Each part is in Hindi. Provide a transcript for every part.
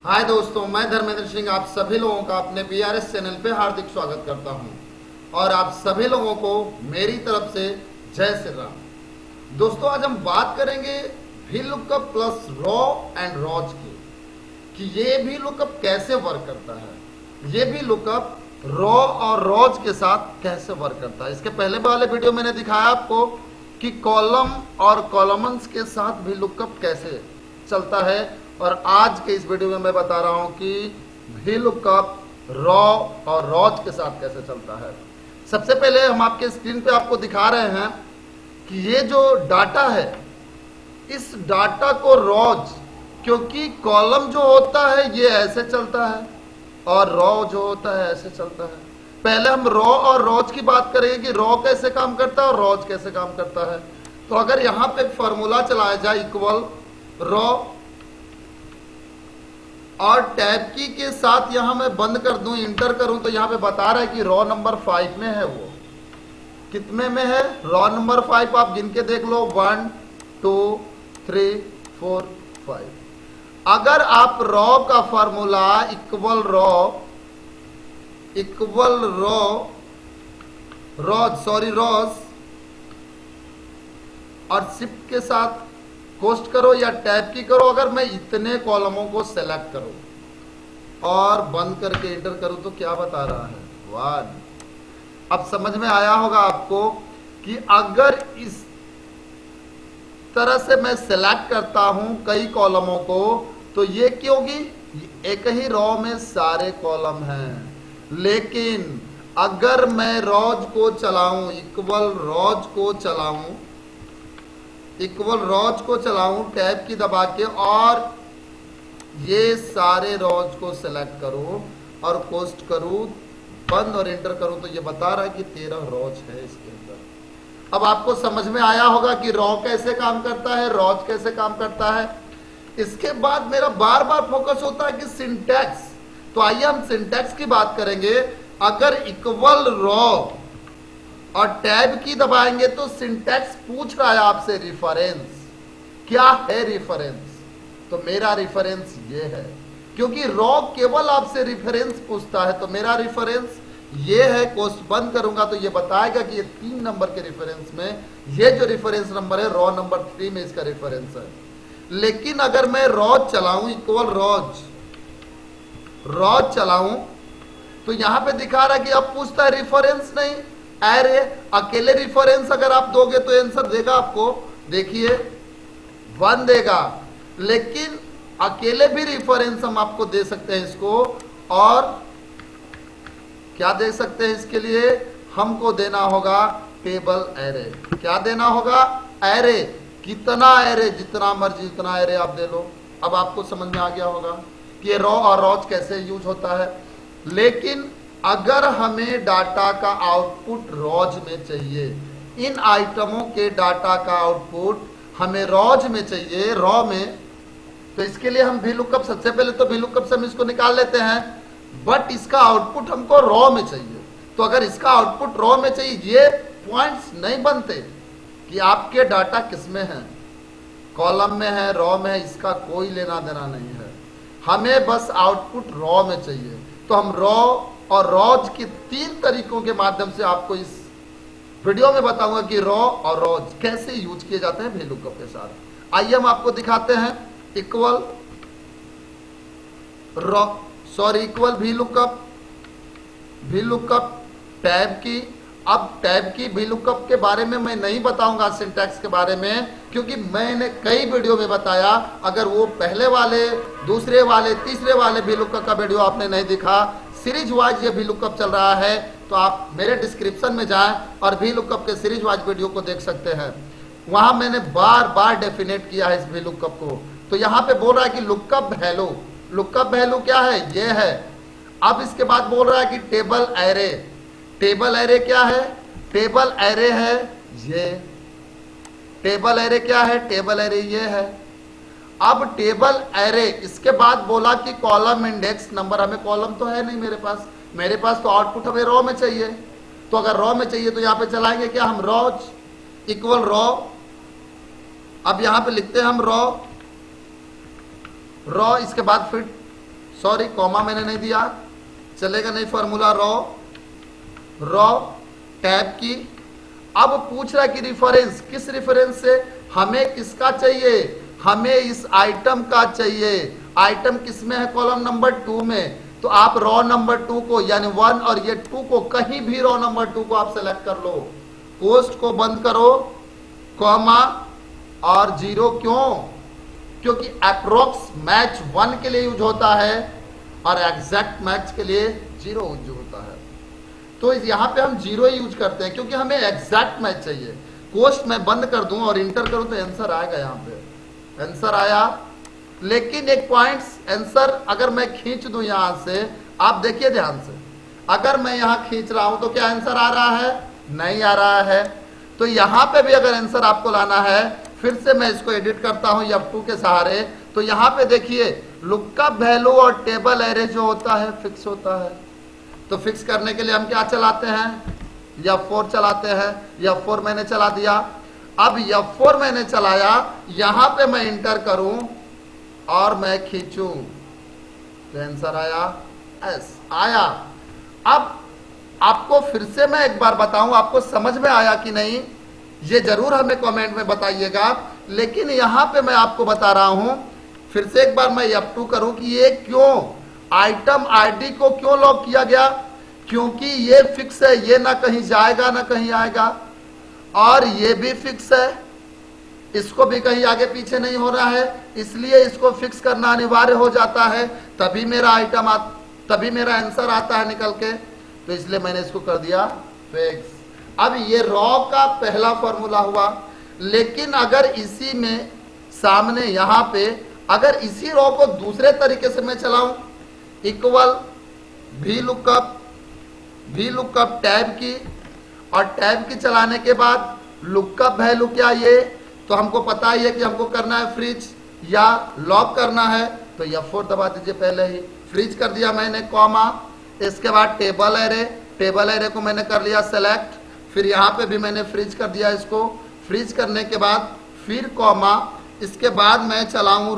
हाय दोस्तों, मैं धर्मेंद्र सिंह आप सभी लोगों का अपने बीआरएस चैनल पे हार्दिक स्वागत करता हूं और आप सभी लोगों को मेरी तरफ से जय श्री राम। दोस्तों, आज हम बात करेंगे V lookup plus raw and rows की कि ये वी लुकअप कैसे वर्क करता है, ये वी लुकअप रॉ और रॉज के साथ कैसे वर्क करता है। इसके पहले वाले वीडियो मैंने दिखाया आपको कि कॉलम और कॉलमन्स के साथ वी लुकअप कैसे चलता है, और आज के इस वीडियो में मैं बता रहा हूं कि वी लुकअप रॉ और रॉज के साथ कैसे चलता है। सबसे पहले हम आपके स्क्रीन पे आपको दिखा रहे हैं कि ये जो डाटा है, इस डाटा को रॉज, क्योंकि कॉलम जो होता है ये ऐसे चलता है और रॉ जो होता है ऐसे चलता है। पहले हम रॉ और रॉज की बात करेंगे कि रॉ कैसे काम करता है और रॉज कैसे काम करता है। तो अगर यहां पे फॉर्मूला चलाया जाए इक्वल रॉ और टैब की के साथ यहां मैं बंद कर दूं, इंटर करूं, तो यहां पे बता रहा है कि रॉ नंबर 5 में है। वो कितने में है? रॉ नंबर 5 आप गिन के देख लो, 1 2 3 4 5। अगर आप रॉ का फॉर्मूला इक्वल रॉज और शिफ्ट के साथ कोस्ट करो या टैब की करो, अगर मैं इतने कॉलमों को सेलेक्ट करूं और बंद करके एंटर करूं तो क्या बता रहा है? 1। अब समझ में आया होगा आपको कि अगर इस तरह से मैं सेलेक्ट करता हूं कई कॉलमों को तो ये क्योंकि एक ही रॉ में सारे कॉलम हैं। लेकिन अगर मैं रॉज को चलाऊं, इक्वल रॉज को चलाऊं टैब की दबा के और ये सारे रॉज को सेलेक्ट करूं और पोस्ट करूं, बंद और एंटर करूं, तो ये बता रहा है कि 13 रॉज है इसके अंदर। अब आपको समझ में आया होगा कि रॉ कैसे काम करता है, रॉज कैसे काम करता है। इसके बाद मेरा बार बार फोकस होता है कि सिंटैक्स। तो आइए हम सिंटैक्स की बात करेंगे। अगर इक्वल रॉ और टैब की दबाएंगे तो सिंटैक्स पूछ रहा है आपसे रेफरेंस। क्या है रेफरेंस? तो मेरा रेफरेंस ये है, क्योंकि रॉ केवल आपसे रेफरेंस पूछता है। तो मेरा रेफरेंस ये है। कोस्ट बंद करूंगा तो ये बताएगा कि ये 3 नंबर के रेफरेंस में ये जो रेफरेंस नंबर है रॉ नंबर 3 में इसका रेफरेंस है। लेकिन अगर मैं रॉज चलाऊं, इक्वल रॉज चलाऊं, तो यहां पे दिखा रहा है कि अब पूछता है रेफरेंस नहीं, एरे। अकेले रेफरेंस अगर आप दोगे तो आंसर देगा आपको, देखिए 1 देगा। लेकिन अकेले भी रेफरेंस हम आपको दे सकते हैं इसको, और क्या दे सकते हैं इसके लिए? हमको देना होगा टेबल एरे। क्या देना होगा? एरे। कितना एरे? जितना मर्जी उतना एरे आप दे लो। अब आपको समझ में आ गया होगा कि ये रॉ और रॉज कैसे यूज होता है। लेकिन अगर हमें डाटा का आउटपुट रॉज में चाहिए, इन आइटमों के डाटा का आउटपुट हमें रॉज में चाहिए, रॉ में, तो इसके लिए हम वी लुकअप, सबसे पहले तो वी लुकअप से हम इसको निकाल लेते हैं, बट इसका आउटपुट हमको रॉ में चाहिए। तो अगर इसका आउटपुट रॉ में चाहिए, ये पॉइंट्स नहीं बनते कि आपके डाटा किस में है, कॉलम में है, रॉ में है, इसका कोई लेना देना नहीं है। हमें बस आउटपुट रॉ में चाहिए। तो हम रॉ और रॉज की 3 तरीकों के माध्यम से आपको इस वीडियो में बताऊंगा कि रॉ और रॉज कैसे यूज किए जाते हैं वी लुकअप के साथ। आइए हम आपको दिखाते हैं इक्वल वी लुकअप टैब की। अब टैब की वी लुकअप के बारे में मैं नहीं बताऊंगा, सिंटैक्स के बारे में, क्योंकि मैंने कई वीडियो में बताया। अगर वो पहले वाले, दूसरे वाले, तीसरे वाले वी लुकअप का वीडियो आपने नहीं दिखा, सीरीज वाइज ये वी लुकअप चल रहा है, तो आप मेरे डिस्क्रिप्शन में जाएं और वी लुकअप के सीरीज वाइज वीडियो को देख सकते हैं। वहां मैंने बार बार डेफिनेट किया है इस वी लुकअप को। तो यहां पे बोल रहा है कि लुकअप वैल्यू। लुकअप वैल्यू क्या है? ये है। अब इसके बाद बोल रहा है कि टेबल एरे। टेबल एरे क्या है? टेबल एरे है ये। टेबल एरे क्या है? टेबल एरे ये है। अब टेबल एरे, इसके बाद बोला कि कॉलम इंडेक्स नंबर। हमें कॉलम तो है नहीं मेरे पास तो आउटपुट हमें रॉ में चाहिए। तो अगर रॉ में चाहिए तो यहां पे चलाएंगे क्या हम? Rows equal raw. अब यहां पे लिखते हैं हम रॉ, इसके बाद फिर सॉरी कॉमा मैंने नहीं दिया, चलेगा नहीं फॉर्मूला रॉ टैब की। अब पूछ रहा है कि रेफरेंस, किस रेफरेंस से, हमें किसका चाहिए, हमें इस आइटम का चाहिए। आइटम किस में है, कॉलम नंबर 2 में। तो आप रॉ नंबर 2 को यानी 1 और ये 2 को कहीं भी रॉ नंबर 2 को आप सेलेक्ट कर लो। कोस्ट को बंद करो, कॉमा और 0, क्यों, क्योंकि अप्रोक्स मैच 1 के लिए यूज होता है और एग्जैक्ट मैच के लिए 0 यूज होता है। तो यहां पे हम 0 ही यूज करते हैं क्योंकि हमें एग्जैक्ट मैच चाहिए। कोस्ट मैं बंद कर दूं और इंटर करूं तो आंसर आएगा, यहां पे आंसर आया। लेकिन एक पॉइंट्स, आंसर अगर मैं खींच दूं यहां से, आप देखिए ध्यान से, अगर मैं यहां खींच रहा हूं तो क्या आंसर आ रहा है, नहीं आ रहा है। तो यहां पे भी अगर आंसर आपको लाना है, फिर से मैं इसको एडिट करता हूं F2 के सहारे। तो यहां पे देखिए लुकअप वैल्यू और टेबल एरे जो होता है फिक्स होता है। तो फिक्स करने के लिए हम क्या चलाते हैं, F4 चलाते हैं। F4 मैंने चला दिया। अब F4 मैंने चलाया, यहां पे मैं इंटर करूं और मैं खींचूं तो आंसर आया एस आया। अब आपको फिर से मैं एक बार बताऊं, आपको समझ में आया कि नहीं, ये जरूर हमें कमेंट में बताइएगा। लेकिन यहां पे मैं आपको बता रहा हूं, फिर से एक बार मैं F2 करूं कि ये क्यों आइटम आईडी को क्यों लॉक किया गया, क्योंकि ये फिक्स है, ये ना कहीं जाएगा ना कहीं आएगा, और ये भी फिक्स है, इसको भी कहीं आगे पीछे नहीं हो रहा है, इसलिए इसको फिक्स करना अनिवार्य हो जाता है, तभी मेरा आंसर आता है निकल के। तो इसलिए मैंने इसको कर दिया फिक्स। अब ये रॉ का पहला फॉर्मूला हुआ। लेकिन अगर इसी में सामने यहां पे अगर इसी रॉ को दूसरे तरीके से मैं चलाऊं, इक्वल भी लुकअप टैब की, और टैब की चलाने के बाद लुकअप वैल्यू क्या, ये तो हमको पता ही है कि हमको करना है फ्रीज या लॉक करना है। तो F4 दबा दीजिए, पहले ही फ्रीज कर दिया मैंने, कॉमा। इसके बाद टेबल एरे को मैंने कर लिया सेलेक्ट, फिर यहां पे भी मैंने फ्रीज कर दिया इसको। फ्रीज करने के बाद फिर कॉमा, इसके बाद मैं चलाऊं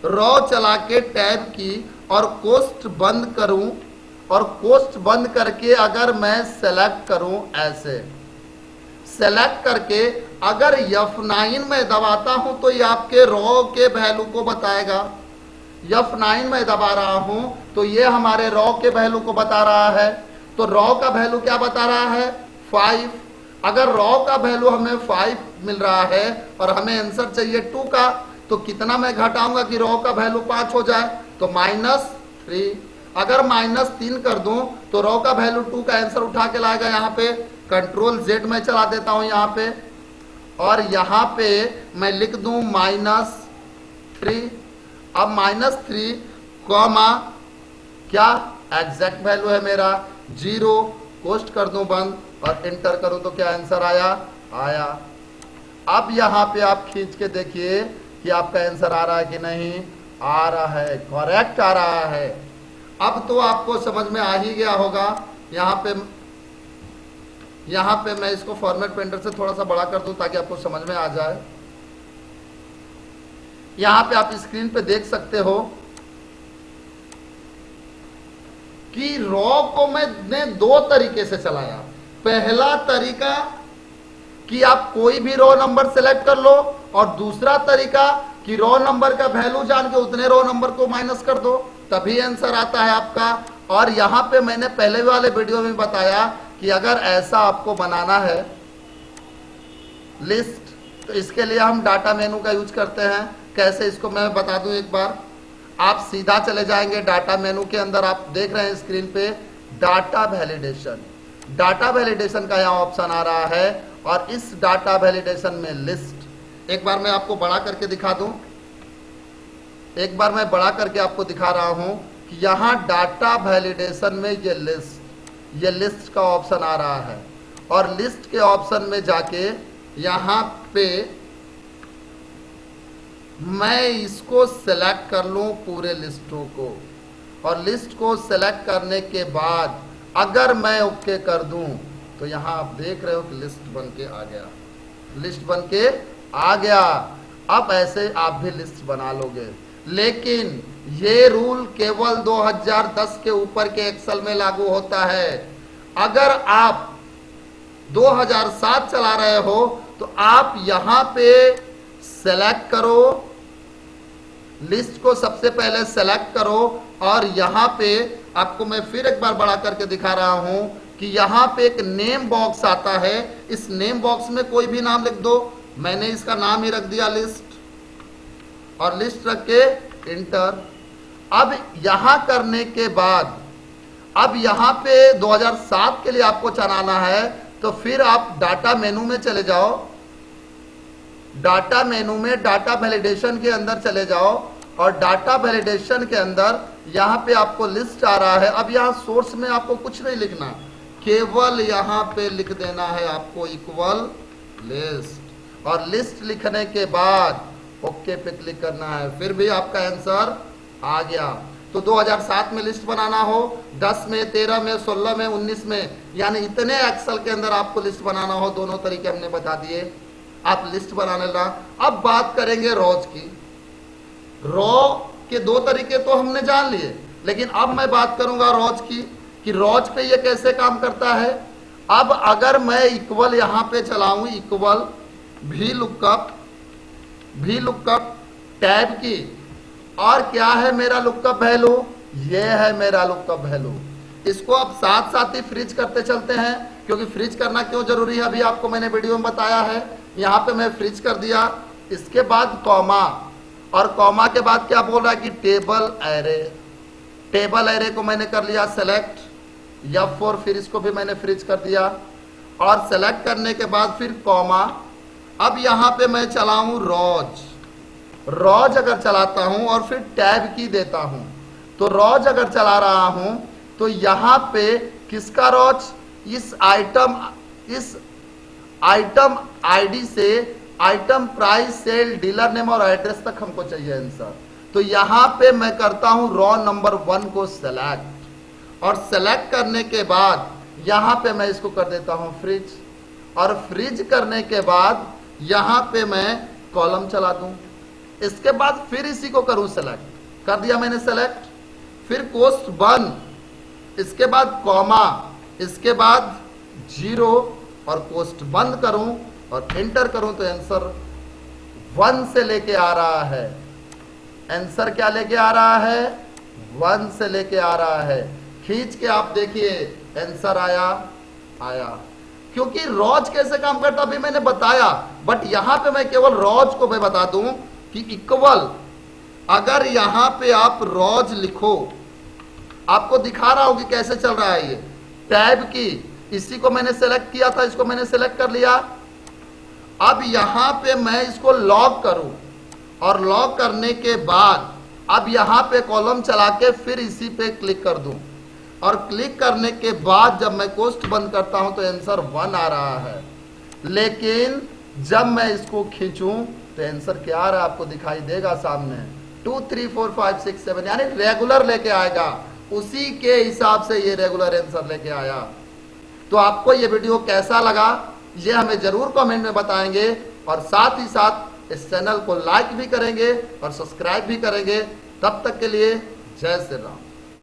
रॉ चला के टैब की और कोस्ट बंद करूं, और कोस्ट बंद करके अगर मैं सेलेक्ट करूं, ऐसे सेलेक्ट करके अगर F9 में दबाता हूं तो ये आपके रॉ के वैल्यू को बताएगा। F9 में दबा रहा हूं तो ये हमारे रॉ के वैल्यू को बता रहा है। तो रॉ का वैल्यू क्या बता रहा है, 5। अगर रॉ का वैल्यू हमें 5 मिल रहा है और हमें आंसर चाहिए 2 का, तो कितना मैं घटाऊंगा कि रॉ का वैल्यू 5 हो जाए, तो -3। अगर -3 कर दूं तो रॉ का वैल्यू 2 का आंसर उठा के लाएगा। यहाँ पे Ctrl+Z मैं चला देता हूं यहाँ पे, और यहाँ पे मैं लिख दूं -3। अब -3 कॉमा क्या एग्जैक्ट वैल्यू है मेरा 0, कोस्ट कर दूं बंद और एंटर करूं तो क्या आंसर आया। अब यहाँ पे आप खींच के देखिए कि आपका आंसर आ रहा है कि नहीं, आ रहा है, करेक्ट आ रहा है। अब तो आपको समझ में आ ही गया होगा। यहाँ पे मैं इसको फॉर्मेट पेंटर से थोड़ा सा बड़ा कर दूं ताकि आपको समझ में आ जाए। यहाँ पे आप स्क्रीन पे देख सकते हो कि रॉ को मैंने 2 तरीके से चलाया। पहला तरीका कि आप कोई भी रॉ नंबर सेलेक्ट कर लो, और दूसरा तरीका कि रॉ नंबर का वैल्यू जान के उतने रॉ नंबर को माइनस कर दो, तभी आंसर आता है आपका। और यहां पे मैंने पहले वाले वीडियो में बताया कि अगर ऐसा आपको बनाना है लिस्ट, तो इसके लिए हम डाटा मेनू का यूज करते हैं। कैसे, इसको मैं बता दूं एक बार। आप सीधा चले जाएंगे डाटा मेनू के अंदर, आप देख रहे हैं स्क्रीन पे डाटा वैलिडेशन का यहाँ ऑप्शन आ रहा है, और इस डाटा वैलिडेशन में लिस्ट, एक बार मैं आपको बड़ा करके दिखा दूं, एक बार मैं बड़ा करके आपको दिखा रहा हूं कि यहाँ डाटा वैलिडेशन में ये लिस्ट का ऑप्शन आ रहा है, और लिस्ट के ऑप्शन में जाके यहाँ पे मैं इसको सेलेक्ट कर लूं पूरे लिस्टों को, और लिस्ट को सेलेक्ट करने के बाद अगर मैं ओके कर दूं तो यहां आप देख रहे हो कि लिस्ट बन के आ गया। अब ऐसे आप भी लिस्ट बना लोगे। लेकिन ये रूल केवल 2010 के ऊपर के एक्सेल में लागू होता है। अगर आप 2007 चला रहे हो तो आप यहां पे सेलेक्ट करो, लिस्ट को सबसे पहले सेलेक्ट करो और यहां पे आपको मैं फिर एक बार बड़ा करके दिखा रहा हूं कि यहां पे एक नेम बॉक्स आता है। इस नेम बॉक्स में कोई भी नाम लिख दो। मैंने इसका नाम ही रख दिया लिस्ट, और लिस्ट रख के इंटर। अब यहां करने के बाद अब यहां पे 2007 के लिए आपको चलाना है तो फिर आप डाटा मेनू में चले जाओ, डाटा मेनू में डाटा वैलिडेशन के अंदर चले जाओ और डाटा वैलिडेशन के अंदर यहां पे आपको लिस्ट आ रहा है। अब यहां सोर्स में आपको कुछ नहीं लिखना, केवल यहां पे लिख देना है आपको इक्वल लिस्ट, और लिस्ट लिखने के बाद ओके पे क्लिक करना है। फिर भी आपका आंसर आ गया। तो 2007 में लिस्ट बनाना हो, 10 में, 13 में, 16 में, 19 में, यानी इतने एक्सेल के अंदर आपको लिस्ट बनाना हो, दोनों तरीके हमने बता दिए। आप लिस्ट बनाने लगा। अब बात करेंगे रोज की। रॉ के दो तरीके तो हमने जान लिए, लेकिन अब मैं बात करूंगा रोज की कि रोज पे ये कैसे काम करता है। अब अगर मैं इक्वल यहां पे चलाऊं, इक्वल भी लुकअप टैब की, और क्या है मेरा लुकअप वैल्यू, ये है मेरा लुकअप वैल्यू। इसको अब साथ साथ ही फ्रीज करते चलते हैं, क्योंकि फ्रीज करना क्यों जरूरी है अभी आपको मैंने वीडियो में बताया है। यहां पे मैं फ्रीज कर दिया, इसके बाद कॉमा, और कॉमा के बाद क्या बोल रहा है कि टेबल एरे। टेबल एरे को मैंने कर लिया सेलेक्ट, F4, फिर इसको भी मैंने फ्रीज कर दिया, और सेलेक्ट करने के बाद फिर कॉमा। अब यहां पे मैं चलाऊं रोज अगर चलाता हूं और फिर टैब की देता हूं, तो रोज अगर चला रहा हूं तो यहां पे किसका रोज, इस आइटम आईडी से item price, sale, dealer name और एड्रेस तक हमको चाहिए आंसर। तो यहां पे मैं करता हूं रॉ नंबर 1 को सेलेक्ट, और सेलेक्ट करने के बाद यहां पे मैं इसको कर देता हूं फ्रीज, और फ्रीज करने के बाद यहां पे मैं कॉलम चला दूं। इसके बाद फिर इसी को करूं सेलेक्ट, कर दिया मैंने सेलेक्ट, फिर कोस्ट 1, इसके बाद कॉमा, इसके बाद 0 और कोस्ट बंद करूं और एंटर करूं तो आंसर 1 से लेके आ रहा है। आंसर क्या लेके आ रहा है, 1 से लेके आ रहा है। खींच के आप देखिए आंसर आया। क्योंकि रोज कैसे काम करता अभी मैंने बताया, बट यहां पे मैं केवल रोज को मैं बता दूं कि इक्वल, अगर यहां पे आप रोज लिखो, आपको दिखा रहा हूं कि कैसे चल रहा है ये। टैब की, इसी को मैंने सेलेक्ट किया था, इसको मैंने सेलेक्ट कर लिया। अब यहां पे मैं इसको लॉक करूं, और लॉक करने के बाद अब यहां पे कॉलम चला के फिर इसी पे क्लिक कर दूं, और क्लिक करने के बाद जब मैं कोस्ट बंद करता हूं तो आंसर 1 आ रहा है। लेकिन जब मैं इसको खींचूं तो आंसर क्या आ रहा है आपको दिखाई देगा सामने, 2 3 4 5 6 7, यानी रेगुलर लेके आएगा। उसी के हिसाब से ये रेगुलर आंसर लेके आया। तो आपको ये वीडियो कैसा लगा ये हमें जरूर कमेंट में बताएंगे, और साथ ही साथ इस चैनल को लाइक भी करेंगे और सब्सक्राइब भी करेंगे। तब तक के लिए जय श्री राम।